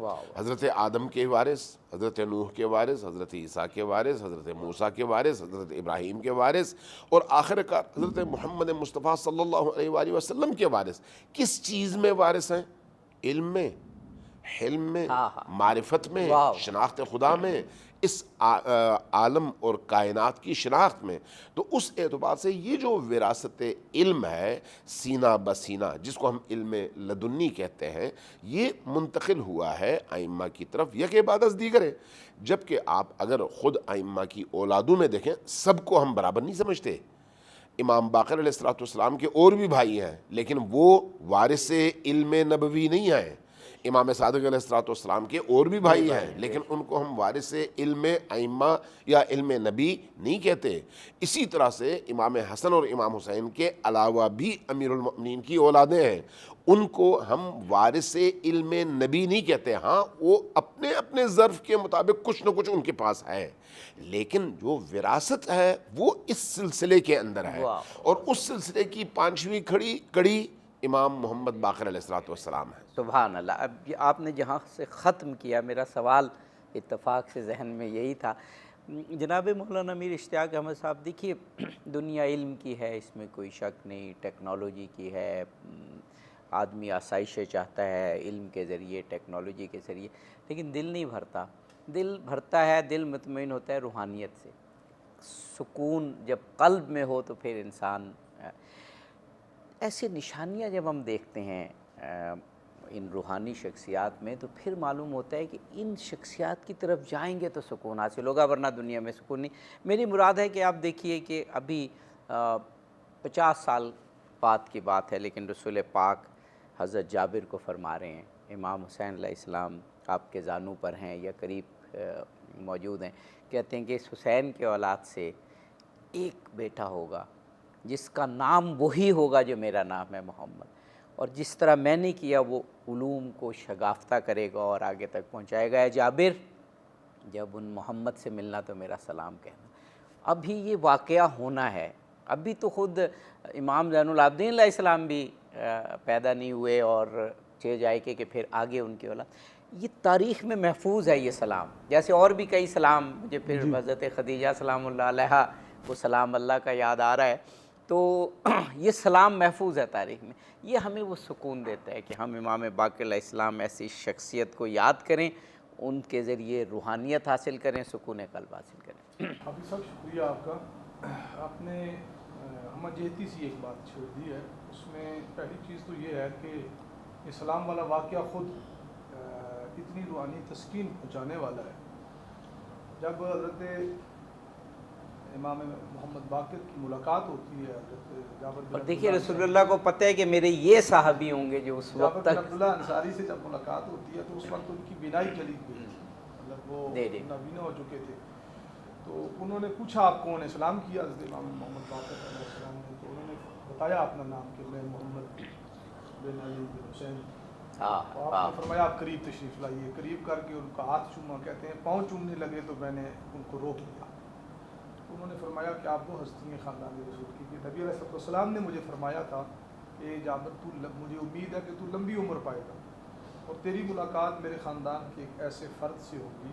واہ حضرت آدم کے وارث، حضرت نوح کے وارث، حضرت عیسیٰ کے وارث، حضرت موسیٰ کے وارث، حضرت ابراہیم کے وارث، اور آخر کار حضرت محمد مصطفیٰ صلی اللہ علیہ وآلہ وسلم کے وارث کس چیز میں وارث ہیں؟ علم میں، حلم میں، معرفت میں، شناخت خدا میں، اس عالم اور کائنات کی شناخت میں۔ تو اس اعتبار سے یہ جو وراثت علم ہے سینہ بسینہ، جس کو ہم علم لدنی کہتے ہیں، یہ منتقل ہوا ہے ائمہ کی طرف یک بعد از دیگر ہے۔ جبکہ آپ اگر خود ائمہ کی اولادوں میں دیکھیں، سب کو ہم برابر نہیں سمجھتے۔ امام باقر علیہ السلام کے اور بھی بھائی ہیں، لیکن وہ وارث علم نبوی نہیں ہیں۔ امام صادق علیہ السلام کے اور بھی بھائی ہیں، لیکن ان کو ہم وارث علم ائمہ یا علم نبی نہیں کہتے۔ اسی طرح سے امام حسن اور امام حسین کے علاوہ بھی امیر المؤمنین کی اولادیں ہیں، ان کو ہم وارث علم نبی نہیں کہتے۔ ہاں وہ اپنے اپنے ظرف کے مطابق کچھ نہ کچھ ان کے پاس ہے، لیکن جو وراثت ہے وہ اس سلسلے کے اندر ہے، اور اس سلسلے کی پانچویں کڑی امام محمد باقر علیہ السلام ہے۔ سبحان اللہ۔ اب آپ نے جہاں سے ختم کیا، میرا سوال اتفاق سے ذہن میں یہی تھا۔ جناب مولانا میر اشتیاق احمد صاحب، دیکھیے دنیا علم کی ہے، اس میں کوئی شک نہیں، ٹیکنالوجی کی ہے، آدمی آسائشیں چاہتا ہے علم کے ذریعے، ٹیکنالوجی کے ذریعے، لیکن دل نہیں بھرتا۔ دل بھرتا ہے، دل مطمئن ہوتا ہے روحانیت سے۔ سکون جب قلب میں ہو تو پھر انسان، ایسی نشانیاں جب ہم دیکھتے ہیں ان روحانی شخصیات میں، تو پھر معلوم ہوتا ہے کہ ان شخصیات کی طرف جائیں گے تو سکون حاصل ہوگا، ورنہ دنیا میں سکون نہیں۔ میری مراد ہے کہ آپ دیکھیے کہ ابھی 50 سال بعد کی بات ہے، لیکن رسول پاک حضرت جابر کو فرما رہے ہیں، امام حسین علیہ السلام آپ کے زانوں پر ہیں یا قریب موجود ہیں، کہتے ہیں کہ اس حسین کے اولاد سے ایک بیٹا ہوگا جس کا نام وہی ہوگا جو میرا نام ہے محمد، اور جس طرح میں نے کیا وہ علوم کو شگافتہ کرے گا اور آگے تک پہنچائے گا۔ اے جابر، جب ان محمد سے ملنا تو میرا سلام کہنا۔ ابھی یہ واقعہ ہونا ہے، ابھی تو خود امام زین العابدین علیہ السلام بھی پیدا نہیں ہوئے، اور چہ جائے کہ پھر آگے ان کی اولاد۔ یہ تاریخ میں محفوظ ہے یہ سلام، جیسے اور بھی کئی سلام، مجھے پھر حضرت خدیجہ سلام اللہ علیہا وہ سلام اللہ کا یاد آ رہا ہے، تو یہ سلام محفوظ ہے تاریخ میں۔ یہ ہمیں وہ سکون دیتا ہے کہ ہم امام باقر علیہ السلام ایسی شخصیت کو یاد کریں، ان کے ذریعے روحانیت حاصل کریں، سکون قلب حاصل کریں۔ حافظ صاحب شکریہ آپ کا۔ آپ نے ہمہ جہتی سی ایک بات چھوڑ دی ہے، اس میں پہلی چیز تو یہ ہے کہ یہ سلام والا واقعہ خود اتنی روحانی تسکین پہنچانے والا ہے۔ جب حضرت امام محمد باقر کی ملاقات ہوتی ہے حضرت جابر بن، اور دیکھیے رسول اللہ کو پتہ ہے کہ میرے یہ صحابی ہوں گے جو اس وقت جابر بن تک، عبداللہ انصاری سے جب ملاقات ہوتی ہے تو اس وقت ان کی بینائی چلی گئی، مطلب وہ نابینا ہو چکے تھے۔ تو انہوں نے پوچھا آپ کون ہے، سلام کیا حضرت امام محمد باقر علیہ السلام نے، تو انہوں نے بتایا اپنا نام کہ میں محمد بن علی بن حسین۔ تو آپ نے فرمایا آپ قریب تشریف لائیے، قریب کر کے ان کا ہاتھ چوما، کہتے ہیں پاؤں چومنے لگے تو میں نے ان کو روک لیا۔ انہوں نے فرمایا کہ آپ وہ ہستی ہیں خاندان رسول کی، کہ نبی علیہ السلام نے مجھے فرمایا تھا کہ جابر تو مجھے امید ہے کہ تو لمبی عمر پائے گا، اور تیری ملاقات میرے خاندان کے ایک ایسے فرد سے ہوگی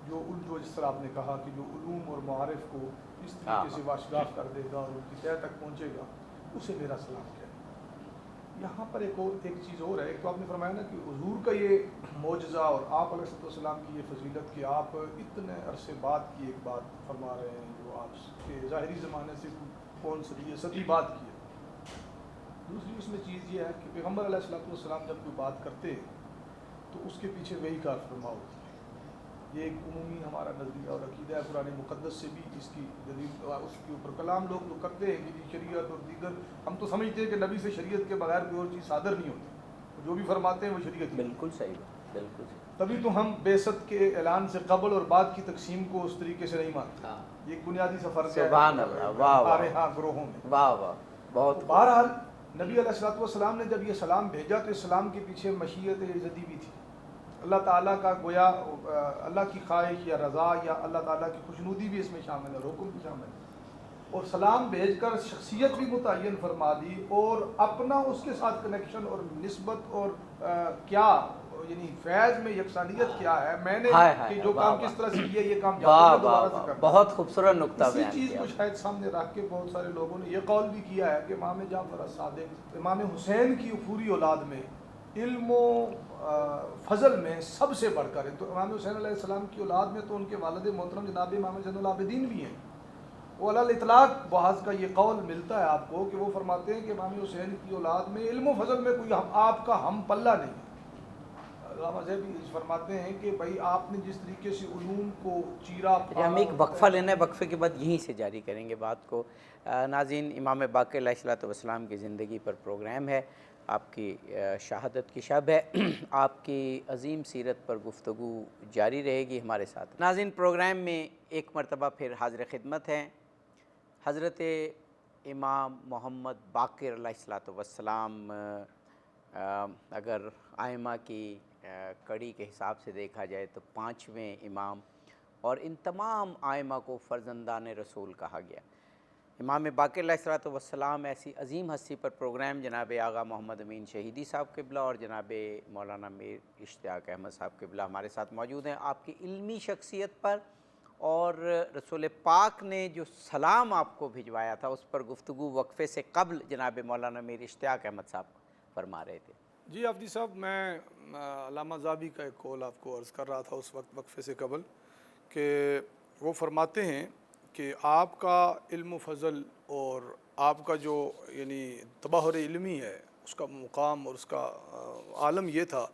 جو جس طرح آپ نے کہا کہ جو علوم اور معارف کو اس طریقے سے واشگاف کر دے گا اور ان کی تہہ تک پہنچے گا، اسے میرا سلام کہے۔ یہاں پر ایک چیز اور ہے، ایک تو آپ نے فرمایا نا کہ حضور کا یہ معجزہ اور آپ علیہ السلام کی یہ فضیلت کہ آپ اتنے عرصے بعد کی ایک بات فرما رہے ہیں جو آپ کے ظاہری زمانے سے کون صدی بعد کی ہے۔ دوسری اس میں چیز یہ ہے کہ پیغمبر علیہ السلام جب کوئی بات کرتے تو اس کے پیچھے وہی کار فرما ہوتی ہے۔ یہ ایک عمومی ہمارا نظریہ اور عقیدہ ہے، قرآن مقدس سے بھی اس کی دلیل، اس کے اوپر کلام لوگ جو کرتے ہیں کہ شریعت اور دیگر، ہم تو سمجھتے ہیں کہ نبی سے شریعت کے بغیر کوئی اور چیز صادر نہیں ہوتی، جو بھی فرماتے ہیں وہ شریعت۔ بالکل صحیح، بالکل صحیح۔ تبھی تو ہم بعثت کے اعلان سے قبل اور بعد کی تقسیم کو اس طریقے سے نہیں مانتے۔ یہ ایک بنیادی سا فرق ہے سبحان اللہ، واہ واہ، گروہوں میں۔ واہ واہ، بہت۔ بہرحال نبی علیہ السلام نے جب یہ سلام بھیجا تو اسلام کے پیچھے مشیت عزتی بھی تھی، اللہ تعالیٰ کا گویا اللہ کی خواہش یا رضا یا اللہ تعالیٰ کی خوشنودی بھی اس میں شامل ہے، حکم بھی شامل ہے، اور سلام بھیج کر شخصیت بھی متعین فرما دی، اور اپنا اس کے ساتھ کنیکشن اور نسبت اور کیا یعنی فیض میں یکسانیت کیا ہے، میں نے کہ جو کام کس طرح سے کیا، یہ کام دوبارہ سے کرنا. بہت خوبصورت نقطہ بیان اسی چیز کو شاید سامنے رکھ کے بہت سارے لوگوں نے یہ قول بھی کیا ہے کہ امام جعفر الصادق امام حسین کی پوری اولاد میں علم و فضل میں سب سے بڑھ کر ہے. تو امام حسین علیہ السلام کی اولاد میں تو ان کے والد محترم جناب امام زین العابدین بھی ہیں. وہ علی الاطلاق بعض کا یہ قول ملتا ہے آپ کو کہ وہ فرماتے ہیں کہ امام حسین کی اولاد میں علم و فضل میں کوئی آپ کا ہم پلہ نہیں ہے. علامہ بھی فرماتے ہیں کہ بھائی آپ نے جس طریقے سے علوم کو چیرا. ہم ایک وقفہ لینا ہے، وقفے کے بعد یہیں سے جاری کریں گے بات کو. ناظرین، امام باقر علیہ الصلوۃ والسلام کی زندگی پر پروگرام ہے، آپ کی شہادت کی شب ہے، آپ کی عظیم سیرت پر گفتگو جاری رہے گی ہمارے ساتھ. ناظرین، پروگرام میں ایک مرتبہ پھر حاضر خدمت ہیں حضرت امام محمد باقر علیہ الصلوۃ والسلام. اگر ائمہ کی کڑی کے حساب سے دیکھا جائے تو 5ویں امام، اور ان تمام ائمہ کو فرزندان رسول کہا گیا. امام باقر علیہ الصلوۃ والسلام ایسی عظیم ہستی پر پروگرام جناب آغا محمد امین شہیدی صاحب قبلہ اور جناب مولانا میر اشتیاق احمد صاحب قبلہ ہمارے ساتھ موجود ہیں. آپ کی علمی شخصیت پر اور رسول پاک نے جو سلام آپ کو بھجوایا تھا اس پر گفتگو وقفے سے قبل جناب مولانا میر اشتیاق احمد صاحب فرما رہے تھے. جی آفدی صاحب، میں علامہ زابی کا ایک قول آپ کو عرض کر رہا تھا اس وقت وقفے سے قبل، کہ وہ فرماتے ہیں کہ آپ کا علم و فضل اور آپ کا جو یعنی تبحر علمی ہے اس کا مقام اور اس کا عالم یہ تھا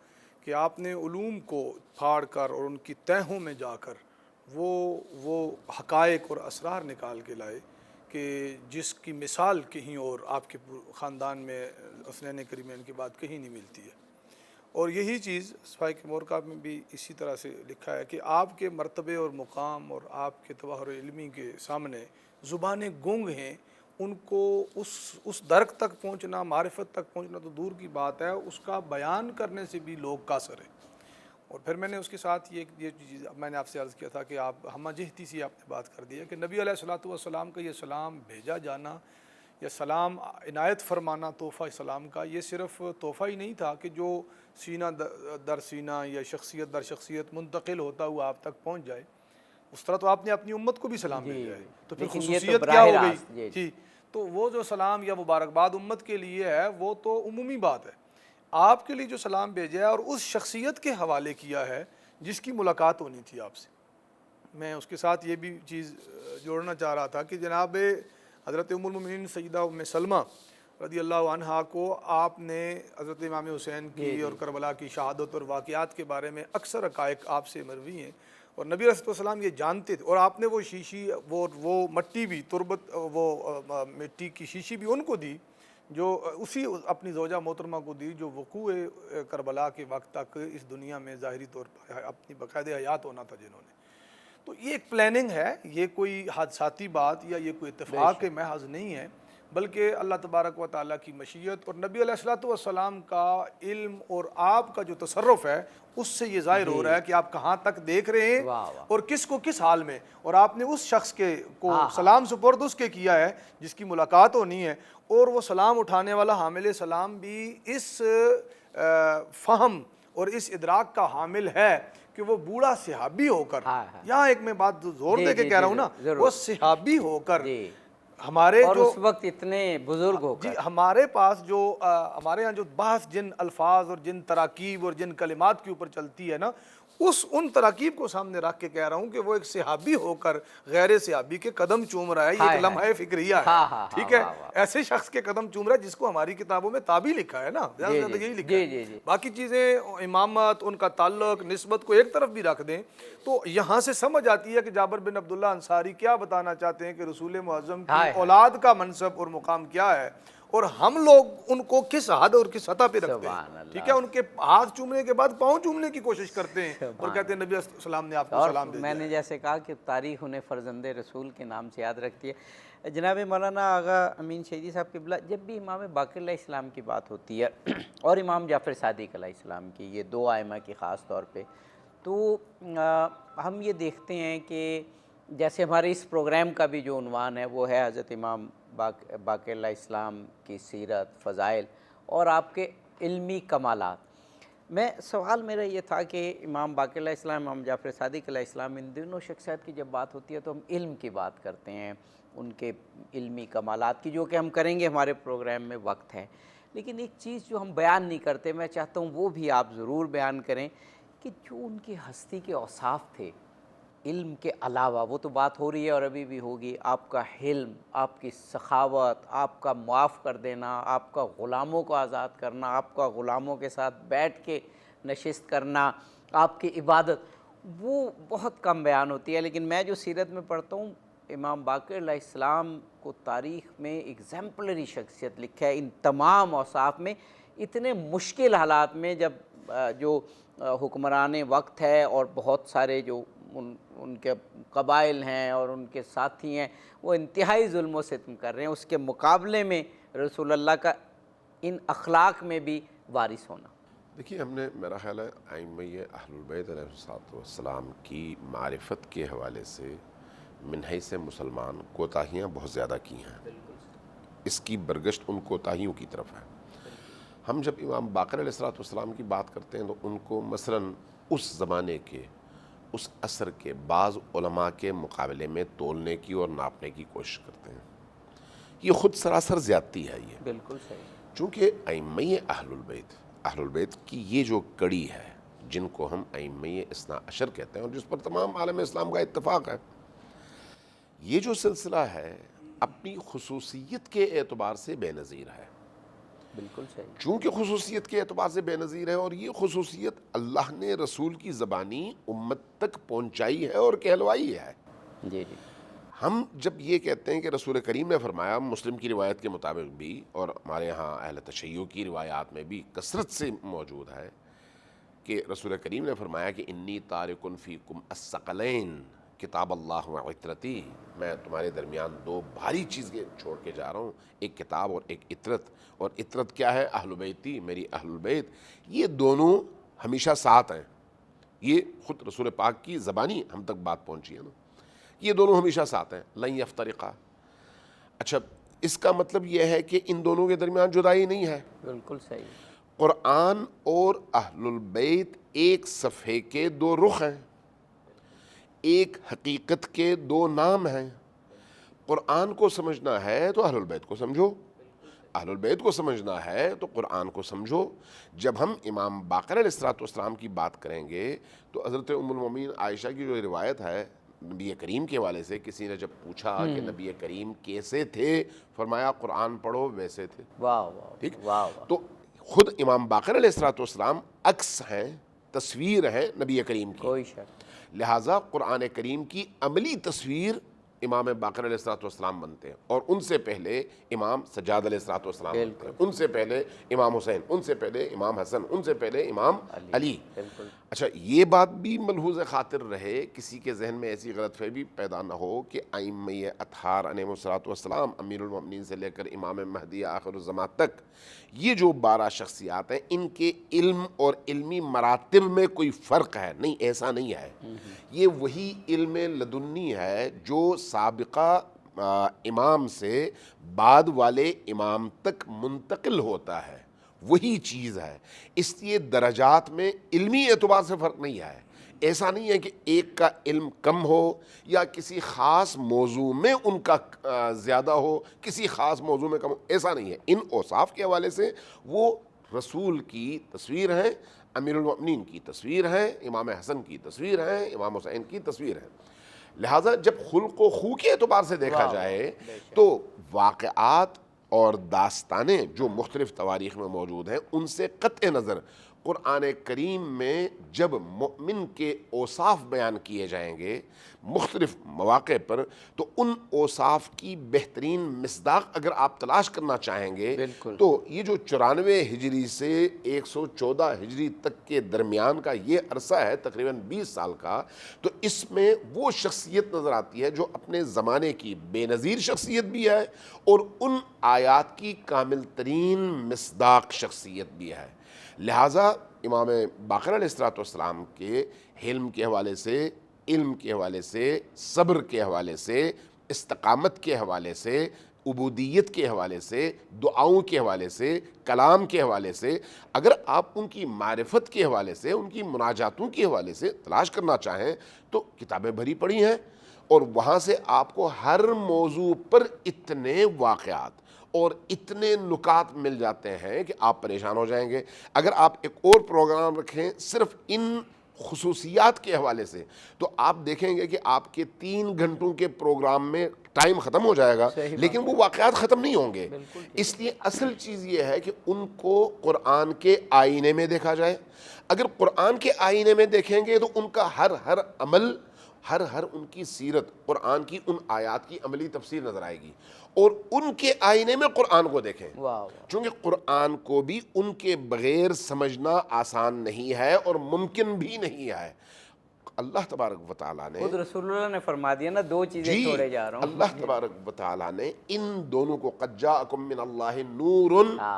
کہ آپ نے علوم کو پھاڑ کر اور ان کی تہوں میں جا کر وہ حقائق اور اسرار نکال کے لائے کہ جس کی مثال کہیں اور آپ کے خاندان میں حسنین کریمین کے بعد کہیں نہیں ملتی ہے. اور یہی چیز صفائے مورکہ میں بھی اسی طرح سے لکھا ہے کہ آپ کے مرتبے اور مقام اور آپ کے تبحر علمی کے سامنے زبانیں گونگ ہیں. ان کو اس درک تک پہنچنا، معرفت تک پہنچنا تو دور کی بات ہے، اس کا بیان کرنے سے بھی لوگ قاصر ہیں. اور پھر میں نے اس کے ساتھ یہ چیز میں نے آپ سے عرض کیا تھا کہ آپ ہمہ جہتی سی آپ نے بات کر دی ہے کہ نبی علیہ الصلوۃ والسلام کا یہ سلام بھیجا جانا یا سلام عنایت فرمانا تحفہ سلام کا، یہ صرف تحفہ ہی نہیں تھا کہ جو سینہ در سینہ یا شخصیت در شخصیت منتقل ہوتا ہوا آپ تک پہنچ جائے. اس طرح تو آپ نے اپنی امت کو بھی سلام بھیجا ہے، تو پھر خصوصیت کیا ہو گئی؟ جی، تو وہ جو سلام یا مبارکباد امت کے لیے ہے وہ تو عمومی بات ہے. آپ کے لیے جو سلام بھیجا ہے اور اس شخصیت کے حوالے کیا ہے جس کی ملاقات ہونی تھی آپ سے. میں اس کے ساتھ یہ بھی چیز جوڑنا چاہ رہا تھا کہ جناب حضرت ام المؤمنین سیدہ ام سلمہ رضی اللہ عنہا کو آپ نے حضرت امام حسین کی اور کربلا کی شہادت اور واقعات کے بارے میں اکثر حقائق آپ سے مروی ہیں، اور نبی علیہ السلام یہ جانتے تھے. اور آپ نے وہ شیشی وہ مٹی بھی تربت وہ مٹی کی شیشی بھی ان کو دی جو اسی اپنی زوجہ محترمہ کو دی جو وقوع کربلا کے وقت تک اس دنیا میں ظاہری طور پر اپنی باقاعدہ حیات ہونا تھا جنہوں نے. تو یہ ایک پلاننگ ہے، یہ کوئی حادثاتی بات یا یہ کوئی اتفاق محض نہیں ہے، بلکہ اللہ تبارک و تعالیٰ کی مشیت اور نبی علیہ الصلوۃ والسلام کا علم اور آپ کا جو تصرف ہے اس سے یہ ظاہر ہو رہا ہے کہ آپ کہاں تک دیکھ رہے ہیں اور کس کو کس حال میں. اور آپ نے اس شخص کو سلام سپرد اس کے کیا ہے جس کی ملاقات ہونی ہے، اور وہ سلام اٹھانے والا حامل سلام بھی اس فہم اور اس ادراک کا حامل ہے کہ وہ بوڑھا صحابی ہو کر، یہاں ایک میں بات زور دے کے کہہ رہا ہوں نا، وہ صحابی ہو کر ہمارے اور جو اس وقت اتنے بزرگ ہو کر ہمارے پاس جو ہمارے ہاں جو بحث جن الفاظ اور جن تراکیب اور جن کلمات کے اوپر چلتی ہے نا، ان تراکیب کو سامنے رکھ کے کہہ رہا ہوں کہ وہ ایک صحابی ہو کر غیر صحابی کے قدم چوم رہا ہے. یہ ایک لمحہ فکریہ ہے، ٹھیک ہے، ایسے شخص کے قدم چوم رہا ہے جس کو ہماری کتابوں میں تابع لکھا ہے نا، زیادہ زیادہ یہی لکھا ہے. باقی چیزیں امامت، ان کا تعلق، نسبت کو ایک طرف بھی رکھ دیں تو یہاں سے سمجھ آتی ہے کہ جابر بن عبداللہ انصاری کیا بتانا چاہتے ہیں کہ رسول معظم کی اولاد کا منصب اور مقام کیا ہے، اور ہم لوگ ان کو کس حد اور کس سطح پہ رکھتے ہیں. ٹھیک ہے، ان کے ہاتھ چومنے کے بعد پاؤں چومنے کی کوشش کرتے ہیں اور کہتے ہیں نبی علیہ السلام نے آپ کو سلام دیا. میں نے جیسے کہا کہ تاریخ انہیں فرزند رسول کے نام سے یاد رکھتی ہے. جناب مولانا آغا امین شہیدی صاحب قبلہ، جب بھی امام باقر علیہ السلام کی بات ہوتی ہے اور امام جعفر صادق علیہ السلام کی، یہ دو ائمہ کی خاص طور پہ، تو ہم یہ دیکھتے ہیں کہ جیسے ہمارے اس پروگرام کا بھی جو عنوان ہے وہ ہے حضرت امام باقر علیہ السلام کی سیرت، فضائل اور آپ کے علمی کمالات. میں سوال میرا یہ تھا کہ امام باقر علیہ السلام، امام جعفر صادق علیہ السلام، ان دونوں شخصیات کی جب بات ہوتی ہے تو ہم علم کی بات کرتے ہیں، ان کے علمی کمالات کی، جو کہ ہم کریں گے، ہمارے پروگرام میں وقت ہے. لیکن ایک چیز جو ہم بیان نہیں کرتے، میں چاہتا ہوں وہ بھی آپ ضرور بیان کریں، کہ جو ان کی ہستی کے اوصاف تھے علم کے علاوہ، وہ تو بات ہو رہی ہے اور ابھی بھی ہوگی، آپ کا حلم، آپ کی سخاوت، آپ کا معاف کر دینا، آپ کا غلاموں کو آزاد کرنا، آپ کا غلاموں کے ساتھ بیٹھ کے نشست کرنا، آپ کی عبادت، وہ بہت کم بیان ہوتی ہے. لیکن میں جو سیرت میں پڑھتا ہوں، امام باقر علیہ السلام کو تاریخ میں ایگزامپلری شخصیت لکھا ہے ان تمام اوصاف میں. اتنے مشکل حالات میں جب جو حکمران وقت ہے اور بہت سارے جو ان کے قبائل ہیں اور ان کے ساتھی ہیں، وہ انتہائی ظلم و ستم کر رہے ہیں، اس کے مقابلے میں رسول اللہ کا ان اخلاق میں بھی وارث ہونا. دیکھیے، ہم نے میرا خیال ہے ائمہ اہل البیت علیہ السلام کی معرفت کے حوالے سے من حیث مسلمان کوتاہیاں بہت زیادہ کی ہیں. اس کی برگشت ان کوتاہیوں کی طرف ہے. ہم جب امام باقر علیہ السلام کی بات کرتے ہیں تو ان کو مثلاً اس زمانے کے، اس عصر کے بعض علماء کے مقابلے میں تولنے کی اور ناپنے کی کوشش کرتے ہیں. یہ خود سراسر زیادتی ہے. یہ بالکل صحیح. چونکہ ائمہ اہل البیت کی یہ جو کڑی ہے، جن کو ہم ائمہ اثنا عشر کہتے ہیں اور جس پر تمام عالم اسلام کا اتفاق ہے، یہ جو سلسلہ ہے اپنی خصوصیت کے اعتبار سے بے نظیر ہے. بالکل صحیح. چونکہ خصوصیت کے اعتبار سے بے نظیر ہے اور یہ خصوصیت اللہ نے رسول کی زبانی امت تک پہنچائی ہے اور کہلوائی ہے. جی جی. ہم جب یہ کہتے ہیں کہ رسول کریم نے فرمایا، مسلم کی روایت کے مطابق بھی اور ہمارے ہاں اہل تشیع کی روایات میں بھی کثرت سے موجود ہے کہ رسول کریم نے فرمایا کہ انی تارک فیکم الثقلین کتاب اللہ و عطرتی، میں تمہارے درمیان دو بھاری چیزیں چھوڑ کے جا رہا ہوں، ایک کتاب اور ایک عطرت. اور عطرت کیا ہے؟ اہل بیتی، میری اہل البیت. یہ دونوں ہمیشہ ساتھ ہیں. یہ خود رسول پاک کی زبانی ہم تک بات پہنچی ہے نا، یہ دونوں ہمیشہ ساتھ ہیں. لن یفترقا. اچھا، اس کا مطلب یہ ہے کہ ان دونوں کے درمیان جدائی نہیں ہے. بالکل صحیح. قرآن اور اہل البیت ایک صفحے کے دو رخ ہیں، ایک حقیقت کے دو نام ہیں. قرآن کو سمجھنا ہے تو اہل البیت کو سمجھو، اہل البیت کو سمجھنا ہے تو قرآن کو سمجھو. جب ہم امام باقر علیہ السلام کی بات کریں گے تو حضرت ام المومنین عائشہ کی جو روایت ہے نبی کریم کے حوالے سے، کسی نے جب پوچھا کہ نبی کریم کیسے تھے، فرمایا قرآن پڑھو ویسے تھے. واہ واہ. ٹھیک. واہ واہ. تو خود امام باقر علیہ السلام عکس ہیں، تصویر ہے نبی کریم کی. کوئی شک. لہٰذا قرآن کریم کی عملی تصویر امام باقر علیہ السلام بنتے ہیں، اور ان سے پہلے امام سجاد علیہ السلام بنتے ہیں، ان سے پہلے امام حسین، ان سے پہلے امام حسن، ان سے پہلے امام علی. اچھا، یہ بات بھی ملحوظ خاطر رہے، کسی کے ذہن میں ایسی غلط فہمی پیدا نہ ہو کہ ائمہ اطہار علیہم السلام، امیر المؤمنین سے لے کر امام مہدی آخر الزمان تک، یہ جو 12 شخصیات ہیں، ان کے علم اور علمی مراتب میں کوئی فرق ہے؟ نہیں، ایسا نہیں ہے. یہ وہی علم لدنی ہے جو سابقہ امام سے بعد والے امام تک منتقل ہوتا ہے، وہی چیز ہے. اس لیے درجات میں علمی اعتبار سے فرق نہیں ہے. ایسا نہیں ہے کہ ایک کا علم کم ہو یا کسی خاص موضوع میں ان کا زیادہ ہو، کسی خاص موضوع میں کم ہو، ایسا نہیں ہے. ان اوصاف کے حوالے سے وہ رسول کی تصویر ہیں، امیر المؤمنین کی تصویر ہے، امام حسن کی تصویر ہے، امام حسین کی تصویر ہے. لہٰذا جب خلق و خو کے اعتبار سے دیکھا جائے تو واقعات اور داستانیں جو مختلف تواریخ میں موجود ہیں، ان سے قطع نظر قرآن کریم میں جب مؤمن کے اوصاف بیان کیے جائیں گے مختلف مواقع پر، تو ان اوصاف کی بہترین مصداق اگر آپ تلاش کرنا چاہیں گے تو یہ جو 94 ہجری سے 114 ہجری تک کے درمیان کا یہ عرصہ ہے، تقریباً 20 سال کا، تو اس میں وہ شخصیت نظر آتی ہے جو اپنے زمانے کی بے نظیر شخصیت بھی ہے اور ان آیات کی کامل ترین مصداق شخصیت بھی ہے. لہٰذا امام باقر علیہ السلام کے حلم کے حوالے سے، علم کے حوالے سے، صبر کے حوالے سے، استقامت کے حوالے سے، عبودیت کے حوالے سے، دعاؤں کے حوالے سے، کلام کے حوالے سے، اگر آپ ان کی معرفت کے حوالے سے، ان کی مناجاتوں کے حوالے سے تلاش کرنا چاہیں تو کتابیں بھری پڑی ہیں، اور وہاں سے آپ کو ہر موضوع پر اتنے واقعات اور اتنے نکات مل جاتے ہیں کہ آپ پریشان ہو جائیں گے۔ اگر آپ ایک اور پروگرام رکھیں صرف ان خصوصیات کے حوالے سے تو آپ دیکھیں گے کہ آپ کے 3 گھنٹوں کے پروگرام میں ٹائم ختم ہو جائے گا، لیکن وہ واقعات ختم نہیں ہوں گے۔ اس لیے اصل چیز یہ ہے کہ ان کو قرآن کے آئینے میں دیکھا جائے۔ اگر قرآن کے آئینے میں دیکھیں گے تو ان کا ہر عمل، ہر ان کی سیرت قرآن کی ان آیات کی عملی تفسیر نظر آئے گی، اور ان کے آئینے میں قرآن کو دیکھیں، چونکہ قرآن کو بھی ان کے بغیر سمجھنا آسان نہیں ہے اور ممکن بھی نہیں ہے۔ اللہ تبارک و تعالیٰ نے، خود رسول اللہ نے فرما دیا نا، 2 چیزیں چھوڑے جا رہا ہوں۔ اللہ تبارک و تعالیٰ نے ان دونوں کو قد جاءکم من اللہ نور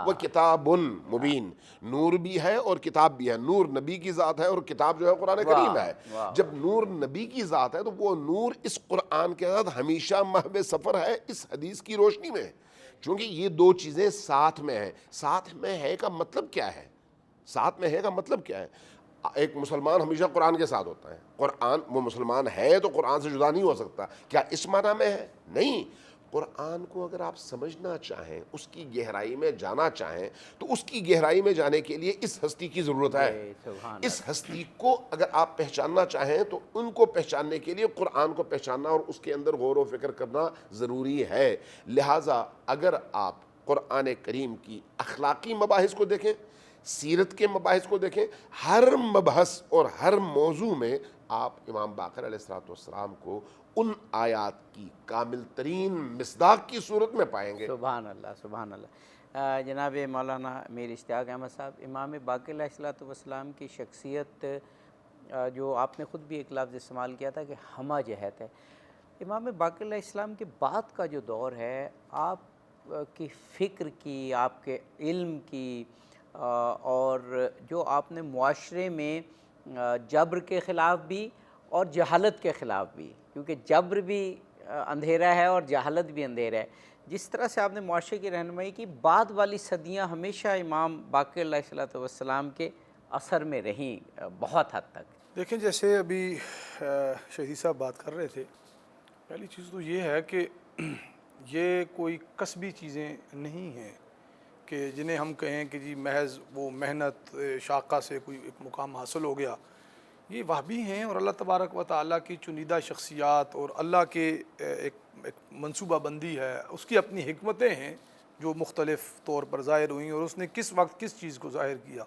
و کتاب مبین، نور بھی ہے اور کتاب بھی ہے۔ نور نبی کی ذات ہے اور کتاب جو ہے قرآن کریم ہے۔ جب نور نبی کی ذات ہے تو وہ نور اس قرآن کے ساتھ ہمیشہ محو سفر ہے اس حدیث کی روشنی میں، چونکہ یہ 2 چیزیں ساتھ میں ہیں۔ ساتھ میں ہے کا مطلب کیا ہے؟ ساتھ میں ہے کا مطلب کیا ہے؟ ایک مسلمان ہمیشہ قرآن کے ساتھ ہوتا ہے، قرآن، وہ مسلمان ہے تو قرآن سے جدا نہیں ہو سکتا، کیا اس معنی میں ہے؟ نہیں۔ قرآن کو اگر آپ سمجھنا چاہیں، اس کی گہرائی میں جانا چاہیں تو اس کی گہرائی میں جانے کے لیے اس ہستی کی ضرورت ہے۔ اس ہستی کو اگر آپ پہچاننا چاہیں تو ان کو پہچاننے کے لیے قرآن کو پہچاننا اور اس کے اندر غور و فکر کرنا ضروری ہے۔ لہٰذا اگر آپ قرآن کریم کی اخلاقی مباحث کو دیکھیں، سیرت کے مباحث کو دیکھیں، ہر مبحث اور ہر موضوع میں آپ امام باقر علیہ السلام کو ان آیات کی کامل ترین مصداق کی صورت میں پائیں گے۔ سبحان اللہ، سبحان اللہ۔ جناب مولانا میر اشتیاق احمد صاحب، امام باقر علیہ السلام کی شخصیت جو آپ نے خود بھی ایک لفظ استعمال کیا تھا کہ ہمہ جہت ہے، امام باقر علیہ السلام کے بعد کا جو دور ہے، آپ کی فکر کی، آپ کے علم کی، اور جو آپ نے معاشرے میں جبر کے خلاف بھی اور جہالت کے خلاف بھی، کیونکہ جبر بھی اندھیرا ہے اور جہالت بھی اندھیرا ہے، جس طرح سے آپ نے معاشرے کی رہنمائی کی، بعد والی صدیاں ہمیشہ امام باقر علیہ السلام کے اثر میں رہیں بہت حد تک۔ دیکھیں، جیسے ابھی شہید صاحب بات کر رہے تھے، پہلی چیز تو یہ ہے کہ یہ کوئی کسبی چیزیں نہیں ہیں کہ جنہیں ہم کہیں کہ جی محض وہ محنت شاقہ سے کوئی ایک مقام حاصل ہو گیا۔ یہ وہابی ہیں اور اللہ تبارک و تعالیٰ کی چنیدہ شخصیات اور اللہ کے ایک منصوبہ بندی ہے، اس کی اپنی حکمتیں ہیں جو مختلف طور پر ظاہر ہوئیں، اور اس نے کس وقت کس چیز کو ظاہر کیا۔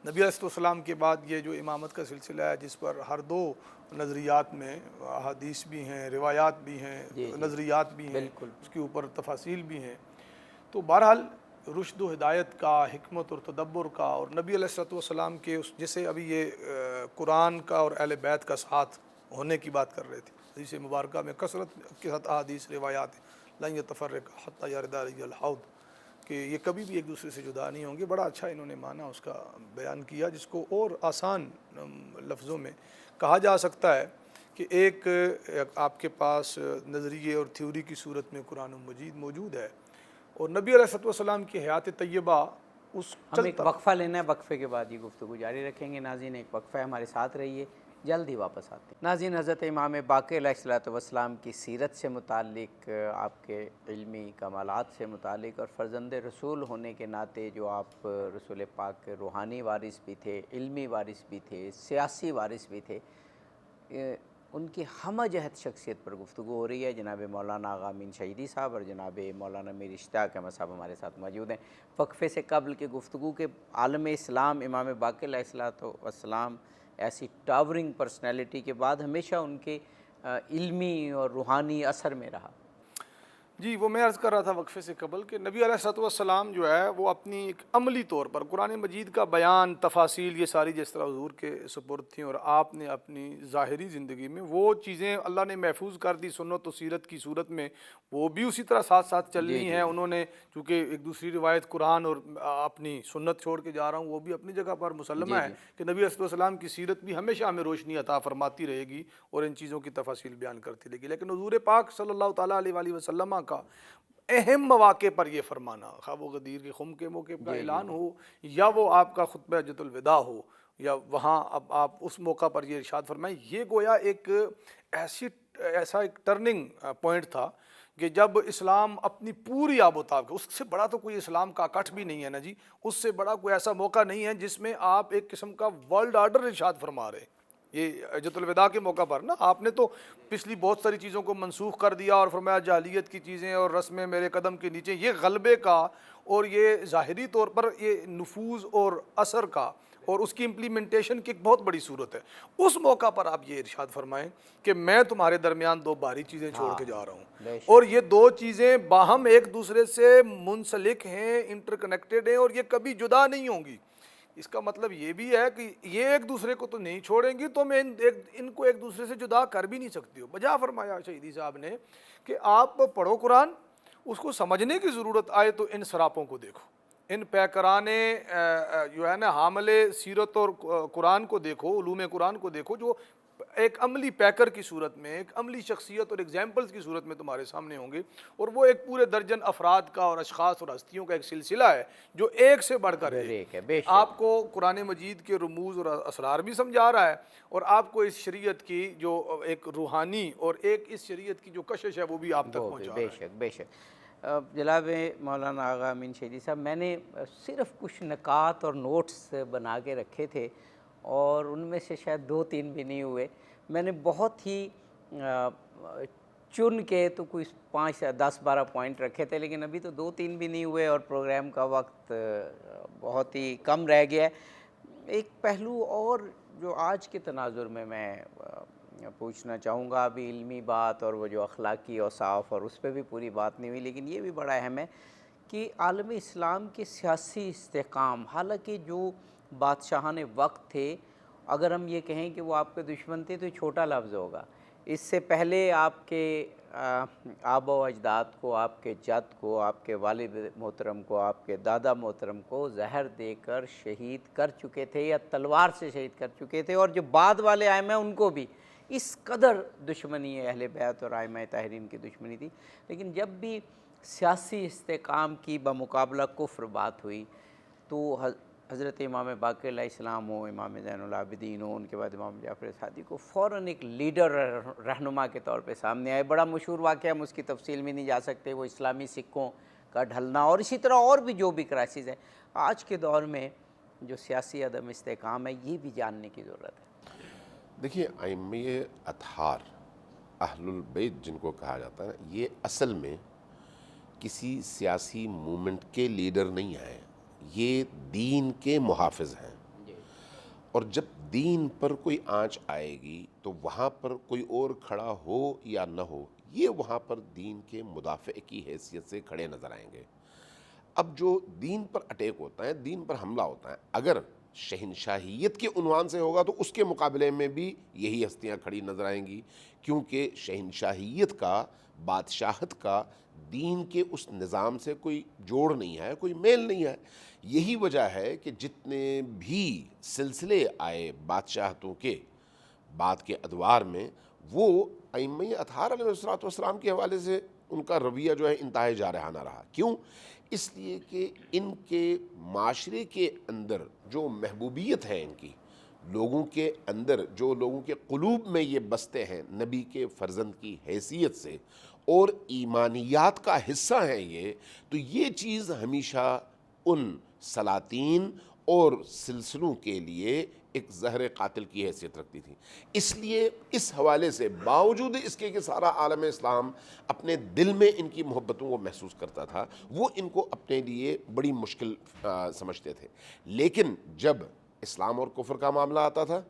نبی علیہ السلام کے بعد یہ جو امامت کا سلسلہ ہے، جس پر ہر 2 نظریات میں، احادیث بھی ہیں، روایات بھی ہیں، نظریات بھی ہیں، اس کے اوپر تفاصیل بھی ہیں، تو بہرحال رشد و ہدایت کا، حکمت اور تدبر کا، اور نبی علیہ السلام کے اس، جیسے ابھی یہ قرآن کا اور اہل بیت کا ساتھ ہونے کی بات کر رہے تھے، حدیث مبارکہ میں کثرت کے ساتھ احادیث روایات لن یتفرقا حتی یرد علی الحوض، کہ یہ کبھی بھی ایک دوسرے سے جدا نہیں ہوں گے۔ بڑا اچھا انہوں نے معنی اس کا بیان کیا، جس کو اور آسان لفظوں میں کہا جا سکتا ہے کہ ایک آپ کے پاس نظریے اور تھیوری کی صورت میں قرآن مجید موجود ہے، اور نبی علیہ السلام کی حیات طیبہ اس ہم ایک وقفہ لینا ہے، وقفے کے بعد یہ گفتگو جاری رکھیں گے۔ ناظرین، ایک وقفہ ہے، ہمارے ساتھ رہیے، جلد ہی واپس آتے ہیں۔ ناظرین، حضرت امام باقر علیہ السلام کی سیرت سے متعلق، آپ کے علمی کمالات سے متعلق، اور فرزند رسول ہونے کے ناطے جو آپ رسول پاک کے روحانی وارث بھی تھے، علمی وارث بھی تھے، سیاسی وارث بھی تھے، ان کی ہمہ جہت شخصیت پر گفتگو ہو رہی ہے۔ جناب مولانا آغا امین شہیدی صاحب اور جناب مولانا میر اشتیاق احمد صاحب ہمارے ساتھ موجود ہیں۔ وقفے سے قبل کے گفتگو کے عالم اسلام امام باقر علیہ السلام ایسی ٹاورنگ پرسنالٹی کے بعد ہمیشہ ان کے علمی اور روحانی اثر میں رہا۔ جی، وہ میں عرض کر رہا تھا وقفے سے قبل کہ نبی علیہ السلام جو ہے وہ اپنی ایک عملی طور پر قرآن مجید کا بیان، تفاصیل، یہ ساری جس طرح حضور کے سپرد تھیں، اور آپ نے اپنی ظاہری زندگی میں وہ چیزیں اللہ نے محفوظ کر دی سنت و سیرت کی صورت میں، وہ بھی اسی طرح ساتھ ساتھ چلنی ہیں۔ انہوں نے چونکہ ایک دوسری روایت قرآن اور اپنی سنت چھوڑ کے جا رہا ہوں، وہ بھی اپنی جگہ پر مسلمہ ہے کہ نبی علیہ السلام کی سیرت بھی ہمیشہ ہمیں روشنی عطا فرماتی رہے گی اور ان چیزوں کی تفاصیل بیان کرتی رہے گی۔ لیکن حضور پاک صلی اللہ تعالیٰ علیہ وسلم کا اہم مواقع پر یہ فرمانا، خواہ وہ غدیر کے خم کے موقع کا اعلان ہو یا وہ آپ کا خطبہ حجۃ الوداع ہو یا وہاں اب آپ اس موقع پر یہ ارشاد فرمائیں، یہ گویا ایسا ایک ٹرننگ پوائنٹ تھا کہ جب اسلام اپنی پوری آب و تاب، اس سے بڑا تو کوئی اسلام کا کٹ بھی نہیں ہے نا جی، اس سے بڑا کوئی ایسا موقع نہیں ہے جس میں آپ ایک قسم کا ورلڈ آرڈر ارشاد فرما رہے ہیں۔ یہ حجۃ الوداع کے موقع پر نا آپ نے تو پچھلی بہت ساری چیزوں کو منسوخ کر دیا اور فرمایا جاہلیت کی چیزیں اور رسمیں میرے قدم کے نیچے، یہ غلبے کا اور یہ ظاہری طور پر یہ نفوذ اور اثر کا اور اس کی امپلیمنٹیشن کی ایک بہت بڑی صورت ہے۔ اس موقع پر آپ یہ ارشاد فرمائیں کہ میں تمہارے درمیان دو بھاری چیزیں چھوڑ کے جا رہا ہوں، اور یہ دو چیزیں باہم ایک دوسرے سے منسلک ہیں، انٹر کنیکٹڈ ہیں، اور یہ کبھی جدا نہیں ہوں گی۔ اس کا مطلب یہ بھی ہے کہ یہ ایک دوسرے کو تو نہیں چھوڑیں گی، تو میں ان کو ایک دوسرے سے جدا کر بھی نہیں سکتی ہو۔ بجا فرمایا شہیدی صاحب نے کہ آپ پڑھو قرآن، اس کو سمجھنے کی ضرورت آئے تو ان سراپوں کو دیکھو، ان پیکرانے جو ہے نا حامل سیرت اور قرآن کو دیکھو، علوم قرآن کو دیکھو، جو ایک عملی پیکر کی صورت میں، ایک عملی شخصیت اور ایگزامپلز کی صورت میں تمہارے سامنے ہوں گے، اور وہ ایک پورے درجن افراد کا اور اشخاص اور ہستیوں کا ایک سلسلہ ہے جو ایک سے بڑھ کر ایک ہے۔ آپ کو قرآن مجید کے رموز اور اسرار بھی سمجھا رہا ہے، اور آپ کو اس شریعت کی جو ایک روحانی اور ایک اس شریعت کی جو کشش ہے وہ بھی آپ تک پہنچا رہا ہے۔ بے شک بے شک۔ جناب مولانا آغا امین شہیدی صاحب، میں نے صرف کچھ نکات اور نوٹس بنا کے رکھے تھے، اور ان میں سے شاید 2-3 بھی نہیں ہوئے۔ میں نے بہت ہی چن کے تو کوئی 5-10-12 پوائنٹ رکھے تھے، لیکن ابھی تو 2-3 بھی نہیں ہوئے اور پروگرام کا وقت بہت ہی کم رہ گیا ہے۔ ایک پہلو اور جو آج کے تناظر میں پوچھنا چاہوں گا، ابھی علمی بات اور وہ جو اخلاقی اوصاف، اور اس پہ بھی پوری بات نہیں ہوئی، لیکن یہ بھی بڑا اہم ہے کہ عالم اسلام کے سیاسی استحکام، حالانکہ جو بادشاہان وقت تھے، اگر ہم یہ کہیں کہ وہ آپ کے دشمن تھے تو یہ چھوٹا لفظ ہوگا۔ اس سے پہلے آپ کے آبا و اجداد کو، آپ کے جد کو، آپ کے والد محترم کو، آپ کے دادا محترم کو زہر دے کر شہید کر چکے تھے یا تلوار سے شہید کر چکے تھے، اور جو بعد والے ائمہ ان کو بھی اس قدر دشمنی اہل بیت اور ائمہ طاہرین کی دشمنی تھی۔ لیکن جب بھی سیاسی استحکام کی بمقابلہ کفر بات ہوئی تو حضرت امام باقر علیہ السلام ہو، امام زین العابدین ہو، ان کے بعد امام جعفر صادق کو فوراً ایک لیڈر رہنما کے طور پہ سامنے آئے۔ بڑا مشہور واقعہ، ہم اس کی تفصیل میں نہیں جا سکتے، وہ اسلامی سکوں کا ڈھلنا، اور اسی طرح اور بھی جو بھی کرائسس ہیں آج کے دور میں جو سیاسی عدم استحکام ہے، یہ بھی جاننے کی ضرورت ہے۔ دیکھیے، ائمہ اطہار، اہل البیت جن کو کہا جاتا ہے، یہ اصل میں کسی سیاسی مومنٹ کے لیڈر نہیں ہیں، یہ دین کے محافظ ہیں، اور جب دین پر کوئی آنچ آئے گی تو وہاں پر کوئی اور کھڑا ہو یا نہ ہو، یہ وہاں پر دین کے مدافع کی حیثیت سے کھڑے نظر آئیں گے۔ اب جو دین پر اٹیک ہوتا ہے، دین پر حملہ ہوتا ہے، اگر شہنشاہیت کے عنوان سے ہوگا تو اس کے مقابلے میں بھی یہی ہستیاں کھڑی نظر آئیں گی، کیونکہ شہنشاہیت کا، بادشاہت کا دین کے اس نظام سے کوئی جوڑ نہیں ہے، کوئی میل نہیں ہے۔ یہی وجہ ہے کہ جتنے بھی سلسلے آئے بادشاہتوں کے بعد کے ادوار میں، وہ ائمہ اطہار علیہ السلام کے حوالے سے ان کا رویہ جو ہے انتہائی جارحانہ رہا۔ کیوں؟ اس لیے کہ ان کے معاشرے کے اندر جو محبوبیت ہے، ان کی لوگوں کے اندر، جو لوگوں کے قلوب میں یہ بستے ہیں نبی کے فرزند کی حیثیت سے، اور ایمانیات کا حصہ ہیں یہ، تو یہ چیز ہمیشہ ان سلاطین اور سلسلوں کے لیے ایک زہر قاتل کی حیثیت رکھتی تھی۔ اس لیے اس حوالے سے باوجود اس کے کہ سارا عالم اسلام اپنے دل میں ان کی محبتوں کو محسوس کرتا تھا، وہ ان کو اپنے لیے بڑی مشکل سمجھتے تھے۔ لیکن جب اسلام اور کفر کا معاملہ آتا تھا،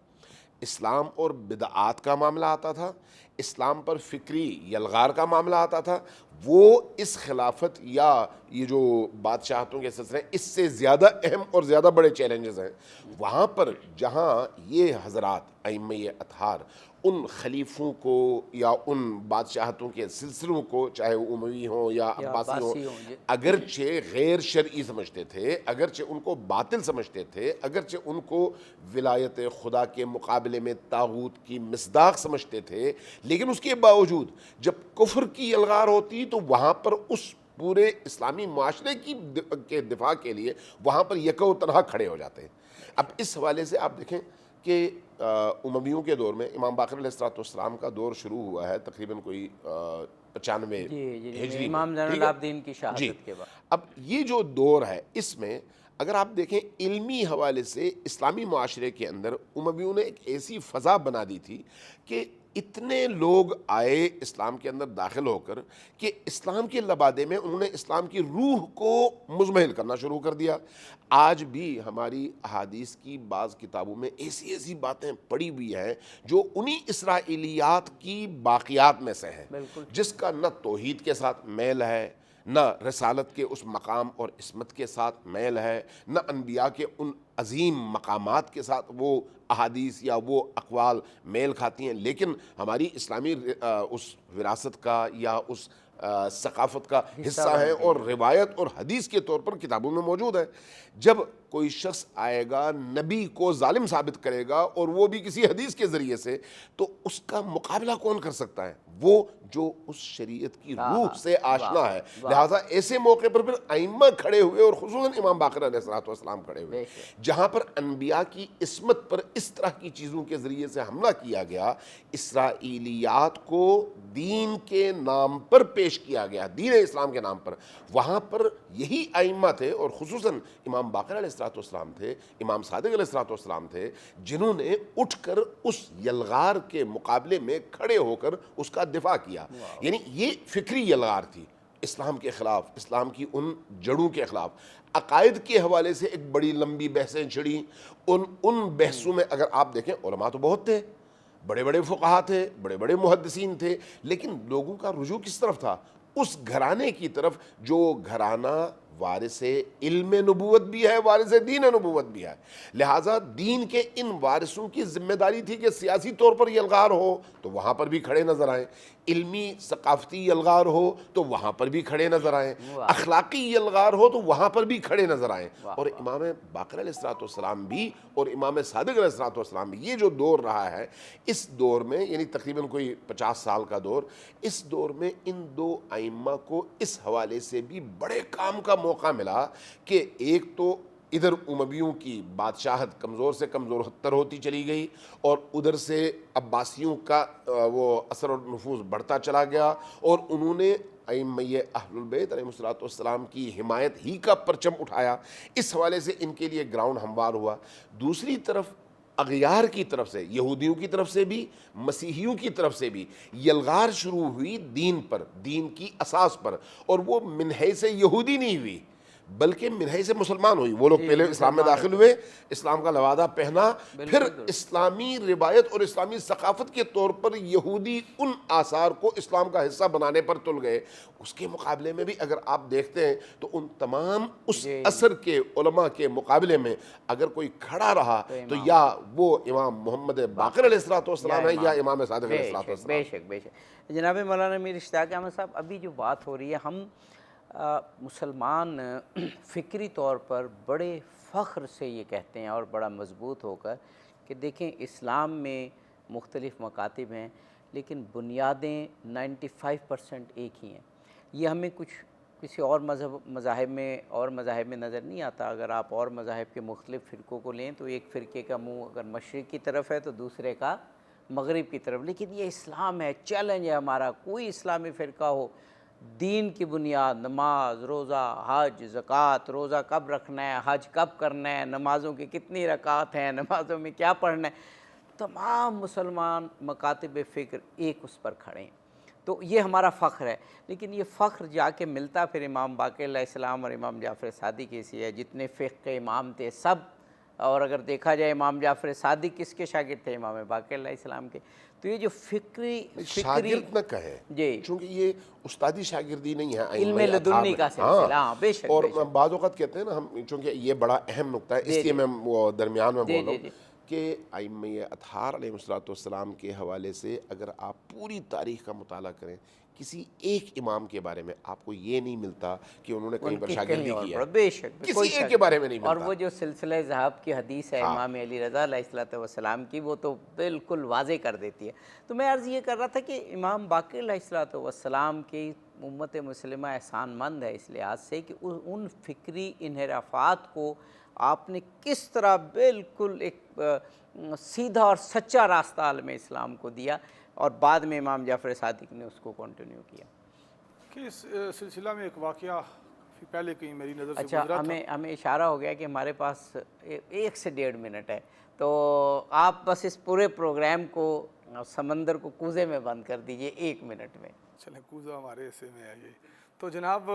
اسلام اور بدعات کا معاملہ آتا تھا، اسلام پر فکری یلغار کا معاملہ آتا تھا، وہ اس خلافت یا یہ جو بادشاہتوں کے سلسلے اس سے زیادہ اہم اور زیادہ بڑے چیلنجز ہیں، وہاں پر جہاں یہ حضرات ائمہ اطہار ان خلیفوں کو یا ان بادشاہتوں کے سلسلوں کو، چاہے وہ اموی ہوں یا عباسی ہوں، اگرچہ غیر شرعی سمجھتے تھے، اگرچہ ان کو باطل سمجھتے تھے، اگرچہ ان کو ولایت خدا کے مقابلے میں طاغوت کی مصداق سمجھتے تھے، لیکن اس کے باوجود جب کفر کی یلغار ہوتی تو وہاں پر اس پورے اسلامی معاشرے کے دفاع کے لیے وہاں پر یکو تنہا کھڑے ہو جاتے ہیں۔ اب اس حوالے سے آپ دیکھیں کہ امویوں کے دور میں امام باقر علیہ السلام کا دور شروع ہوا ہے تقریباً کوئی 95 ہجری، امام زین العابدین کی شہادت کے بعد۔ اب یہ جو دور ہے اس میں اگر آپ دیکھیں علمی حوالے سے اسلامی معاشرے کے اندر امویوں نے ایک ایسی فضا بنا دی تھی کہ اتنے لوگ آئے اسلام کے اندر داخل ہو کر کہ اسلام کے لبادے میں انہوں نے اسلام کی روح کو مزمحل کرنا شروع کر دیا۔ آج بھی ہماری احادیث کی بعض کتابوں میں ایسی باتیں پڑی ہوئی ہیں جو انہی اسرائیلیات کی باقیات میں سے ہیں، جس کا نہ توحید کے ساتھ میل ہے، نہ رسالت کے اس مقام اور عصمت کے ساتھ میل ہے، نہ انبیاء کے ان عظیم مقامات کے ساتھ وہ احادیث یا وہ اقوال میل کھاتی ہیں، لیکن ہماری اسلامی اس وراثت کا یا اس ثقافت کا حصہ ہیں اور روایت اور حدیث کے طور پر کتابوں میں موجود ہے۔ جب کوئی شخص آئے گا نبی کو ظالم ثابت کرے گا اور وہ بھی کسی حدیث کے ذریعے سے، تو اس کا مقابلہ کون کر سکتا ہے؟ وہ جو اس شریعت کی روح سے آشنا ہے۔ لہٰذا ایسے موقع پر پھر ائمہ کھڑے ہوئے اور خصوصاً امام باقر علیہ السلام کھڑے ہوئے، جہاں پر انبیاء کی عصمت پر اس طرح کی چیزوں کے ذریعے سے حملہ کیا گیا، اسرائیلیات کو دین کے نام پر پیش کیا گیا، دین اسلام کے نام پر، وہاں پر یہی ائمہ تھے اور خصوصاً امام باقر علیہ السلام تھے، امام صادق علیہ السلام تھے، جنہوں نے اٹھ کر اس یلغار کے مقابلے میں کھڑے ہو کر اس کا دفاع کیا۔ یعنی یہ فکری یلغار تھی اسلام کے خلاف، اسلام کی ان جڑوں کے خلاف۔ عقائد کے حوالے سے ایک بڑی لمبی بحثیں چھڑیں، ان بحثوں میں اگر آپ دیکھیں علماء تو بہت تھے، بڑے بڑے فقہا تھے، بڑے بڑے محدثین تھے، لیکن لوگوں کا رجوع کس طرف تھا؟ اس گھرانے کی طرف جو گھرانہ وارث علم نبوت بھی ہے، وارث دین نبوت بھی ہے۔ لہٰذا دین کے ان وارثوں کی ذمہ داری تھی کہ سیاسی طور پر یلغار ہو تو وہاں پر بھی کھڑے نظر آئیں، علمی ثقافتی یلغار ہو تو وہاں پر بھی کھڑے نظر آئیں، اخلاقی یلغار ہو تو وہاں پر بھی کھڑے نظر آئیں۔ اور امام باقر علیہ السلام بھی اور امام صادق علیہ السلام بھی، یہ جو دور رہا ہے اس دور میں، یعنی تقریباً کوئی 50 سال کا دور، اس دور میں ان دو ائمہ کو اس حوالے سے بھی بڑے کام کا موقع ملا کہ ایک تو ادھر امویوں کی بادشاہت کمزور سے کمزور تر ہوتی چلی گئی اور ادھر سے عباسیوں کا وہ اثر و نفوذ بڑھتا چلا گیا اور انہوں نے ائمہ اہل البیت علیہ السلام کی حمایت ہی کا پرچم اٹھایا۔ اس حوالے سے ان کے لیے گراؤنڈ ہموار ہوا۔ دوسری طرف اغیار کی طرف سے، یہودیوں کی طرف سے بھی، مسیحیوں کی طرف سے بھی یلغار شروع ہوئی دین پر، دین کی اساس پر، اور وہ من حیث یہودی نہیں ہوئی بلکہ من حیث مسلمان ہوئی۔ وہ لوگ پہلے اسلام میں داخل ہوئے، اسلام کا لوادہ پہنا، پھر اسلامی روایت اور اسلامی ثقافت کے طور پر یہودی ان آثار کو اسلام کا حصہ بنانے پر تل گئے۔ اس کے مقابلے میں بھی اگر آپ دیکھتے ہیں تو ان تمام اس اثر کے علماء کے مقابلے میں اگر کوئی کھڑا رہا تو یا وہ امام محمد باقر علیہ السلام ہے یا امام صادق علیہ السلام۔ بے شک بے شک۔ جناب مولانا میر اشتیاق احمد صاحب، ابھی جو بات ہو رہی ہے، ہم مسلمان فکری طور پر بڑے فخر سے یہ کہتے ہیں اور بڑا مضبوط ہو کر کہ دیکھیں اسلام میں مختلف مکاتب ہیں لیکن بنیادیں 95% ایک ہی ہیں۔ یہ ہمیں کسی اور مذاہب میں نظر نہیں آتا۔ اگر آپ اور مذاہب کے مختلف فرقوں کو لیں تو ایک فرقے کا منہ اگر مشرق کی طرف ہے تو دوسرے کا مغرب کی طرف، لیکن یہ اسلام ہے، چیلنج ہے ہمارا، کوئی اسلامی فرقہ ہو، دین کی بنیاد نماز، روزہ، حج، زکوٰۃ، روزہ کب رکھنا ہے، حج کب کرنا ہے، نمازوں کی کتنی رکعات ہیں، نمازوں میں کیا پڑھنا ہے، تمام مسلمان مکاتب فکر ایک اس پر کھڑے ہیں۔ تو یہ ہمارا فخر ہے، لیکن یہ فخر جا کے ملتا پھر امام باقر علیہ السلام اور امام جعفر صادق سے ہے۔ جتنے فقہ کے امام تھے سب، اور اگر دیکھا جائے امام جعفر صادق کس کے شاگرد تھے؟ امام باقر علیہ السلام کے۔ تو یہ جو فکری شاگرد نہ کہے جی، چونکہ یہ استادی شاگردی نہیں ہے، علم لدنی کا سلسلہ، بے شک۔ اور بعض اوقات کہتے ہیں نا ہم، چونکہ یہ بڑا اہم نقطہ ہے اس لیے میں وہ درمیان میں بول رہا ہوں کہ ائمہ اطہار علیہ السلام کے حوالے سے اگر آپ پوری تاریخ کا مطالعہ کریں، کسی ایک امام کے بارے میں آپ کو یہ نہیں ملتا کہ انہوں نے کہیں پر شاگردی کیا ہے، بے شک کسی ایک کے بارے میں نہیں اور ملتا۔ وہ جو سلسلہ ذہاب کی حدیث ہے امام علی رضا علیہ السلام کی، وہ تو بالکل واضح کر دیتی ہے۔ تو میں عرض یہ کر رہا تھا کہ امام باقر علیہ السلام کی امت مسلمہ احسان مند ہے اس لحاظ سے کہ ان فکری انحرافات کو آپ نے کس طرح بالکل ایک سیدھا اور سچا راستہ عالم اسلام کو دیا، اور بعد میں امام جعفر صادق نے اس کو کنٹینیو کیا۔ کہ اس سلسلہ میں ایک واقعہ پہلے کہیں میری نظر سے اچھا، گزرا تھا۔ ہمیں اشارہ ہو گیا کہ ہمارے پاس 1 سے 1.5 منٹ ہے، تو آپ بس اس پورے پروگرام کو سمندر کو کوزے میں بند کر دیجئے 1 منٹ میں۔ چلیں، کوزہ ہمارے حصے میں ہے یہ۔ تو جناب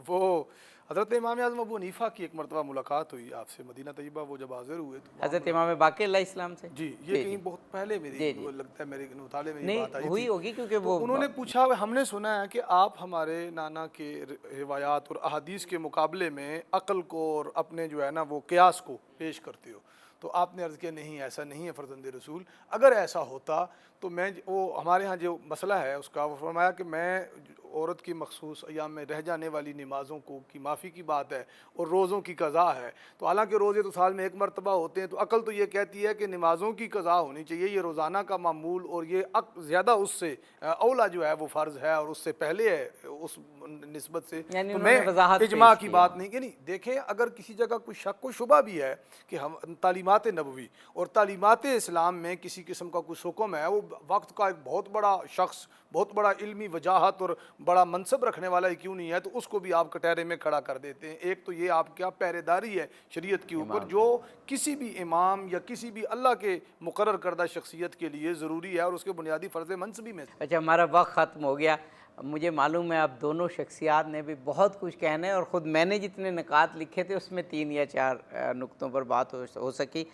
وہ حضرت امام اعظم ابو حنیفہ کی ایک مرتبہ ملاقات ہوئی آپ سے مدینہ طیبہ، وہ جب حاضر ہوئے تو حضرت امام باقر علیہ السلام سے؟ جی، یہ کہیں بہت پہلے میری لگتا ہے میرے مطالعے میں یہ بات آئی تھی۔ ہوئی ہوگی کیونکہ وہ انہوں نے پوچھا، ہم نے سنا ہے کہ آپ ہمارے نانا کے روایات اور احادیث کے مقابلے میں عقل کو اور اپنے جو ہے نا وہ قیاس کو پیش کرتے ہو۔ تو آپ نے عرض کیا نہیں، ایسا نہیں ہے فرزند رسول، اگر ایسا ہوتا تو میں وہ ہمارے ہاں جو مسئلہ ہے اس کا، وہ فرمایا کہ میں عورت کی مخصوص ایام میں رہ جانے والی نمازوں کو کی معافی کی بات ہے اور روزوں کی قضا ہے، تو حالانکہ روزے تو سال میں 1 مرتبہ ہوتے ہیں، تو عقل تو یہ کہتی ہے کہ نمازوں کی قضا ہونی چاہیے، یہ روزانہ کا معمول، اور یہ زیادہ اس سے اولا جو ہے وہ فرض ہے اور اس سے پہلے ہے اس نسبت سے۔ یعنی تو انہوں میں نے وضاحت اجماع پیش کی کی۔ بات نہیں کہ نہیں، دیکھیں اگر کسی جگہ کوئی شک و شبہ بھی ہے کہ ہم تعلیمات نبوی اور تعلیمات اسلام میں کسی قسم کا کچھ حکم ہے، وہ وقت کا ایک بہت بڑا شخص، بہت بڑا علمی وجاہت اور بڑا منصب رکھنے والا ہی کیوں نہیں ہے، تو اس کو بھی آپ کٹہرے میں کھڑا کر دیتے ہیں۔ ایک تو یہ آپ کیا پہرے داری ہے شریعت کے اوپر، جو کسی بھی امام یا کسی بھی اللہ کے مقرر کردہ شخصیت کے لیے ضروری ہے اور اس کے بنیادی فرض منصبی میں۔ اچھا، ہمارا وقت ختم ہو گیا۔ مجھے معلوم ہے آپ دونوں شخصیات نے بھی بہت کچھ کہنا ہے، اور خود میں نے جتنے نکات لکھے تھے اس میں 3 یا 4 نقطوں پر بات ہو سکی۔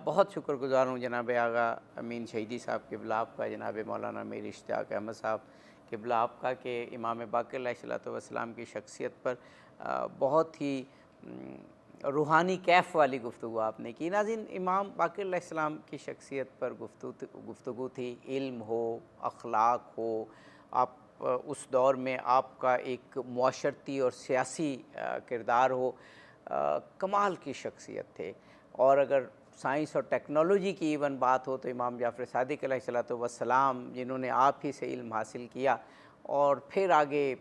بہت شکر گزار ہوں جناب آغا امین شہیدی صاحب قبلہ آپ کا، جناب مولانا میر اشتیاق احمد صاحب قبلہ آپ کا، کہ امام باقر علیہ السلام کی شخصیت پر بہت ہی روحانی کیف والی گفتگو آپ نے کی۔ ناظرین، امام باقر علیہ السلام کی شخصیت پر گفتگو تھی، علم ہو، اخلاق ہو، آپ اس دور میں آپ کا ایک معاشرتی اور سیاسی کردار ہو، کمال کی شخصیت تھے۔ اور اگر سائنس اور ٹیکنالوجی کی ایون بات ہو تو امام جعفر صادق علیہ السلام، جنہوں نے آپ ہی سے علم حاصل کیا اور پھر آگے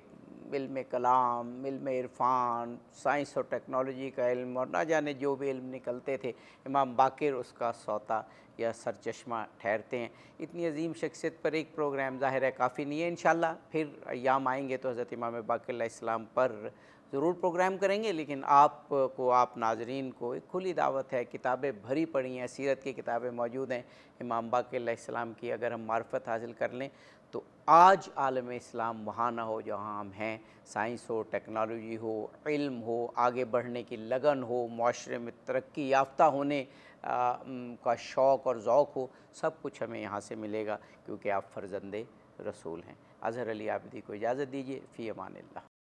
علم کلام، علم عرفان، سائنس اور ٹیکنالوجی کا علم، اور نہ جانے جو بھی علم نکلتے تھے، امام باقر اس کا سوتا یا سرچشمہ ٹھہرتے ہیں۔ اتنی عظیم شخصیت پر ایک پروگرام ظاہر ہے کافی نہیں ہے، انشاءاللہ پھر ایام آئیں گے تو حضرت امام باقر علیہ السلام پر ضرور پروگرام کریں گے۔ لیکن آپ کو، آپ ناظرین کو ایک کھلی دعوت ہے، کتابیں بھری پڑی ہیں، سیرت کی کتابیں موجود ہیں امام باقر علیہ السلام کی، اگر ہم معرفت حاصل کر لیں تو آج عالم اسلام وہاں نہ ہو جہاں ہم ہیں۔ سائنس ہو، ٹیکنالوجی ہو، علم ہو، آگے بڑھنے کی لگن ہو، معاشرے میں ترقی یافتہ ہونے کا شوق اور ذوق ہو، سب کچھ ہمیں یہاں سے ملے گا، کیونکہ آپ فرزند رسول ہیں۔ اظہر علی عابدی کو اجازت دیجیے، فی امان اللہ۔